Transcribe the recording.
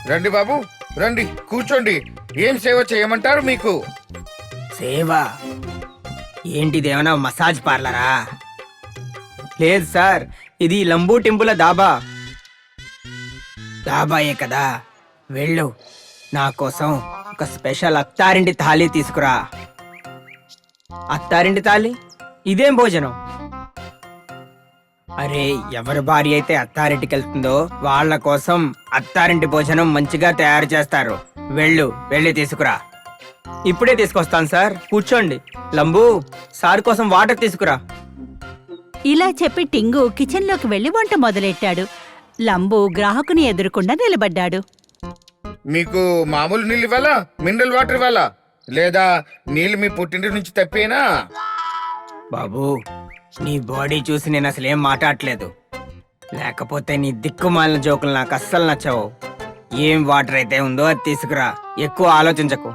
రండి బాబు, రండి కూర్చోండి. ఏం సేవ చేయమంటారు మీకు? సేవ ఏంటిది? ఏమైనా మసాజ్ పార్లరా? లేదు సార్, ఇది లంబూ టెంపుల దాబా. దాబాయే కదా, వెళ్ళు. నా కోసం ఒక స్పెషల్ అత్తారింటి థాలీ తీసుకురా. అత్తారింటి థాలీ? ఇదేం భోజనం? అరే, ఎవరి భార్య అయితే అత్తారింటికి వెళ్తుందో వాళ్ళ కోసం అత్తారింటి భోజనం మంచిగా తయారు చేస్తారు. వెళ్ళు, వెళ్ళి తీసుకురా. ఇప్పుడే తీసుకొస్తాను సార్, కూర్చోండి. లంబూ, సార్ కోసం వాటర్ తీసుకురా. ఇలా చెప్పి టింగు కిచెన్లోకి వెళ్లి వంట మొదలెట్టాడు. లంబు గ్రాహకుని ఎదురుకుండా నిలబడ్డాడు. మీకు మామూలు నీళ్ళు ఇవ్వాలా, మినరల్ వాటర్ ఇవ్వాలా, లేదా నీళ్ళు మీ పుట్టింటి నుంచి తప్పేనా? బాబు, నీ బాడీ చూసి నేను అసలేం మాట్లాడలేదు. లేకపోతే నీ దిక్కుమాలిన జోకులు నాకు అస్సలు నచ్చవు. ఏం వాటర్ అయితే ఉందో అది తీసుకురా, ఎక్కువ ఆలోచించకు.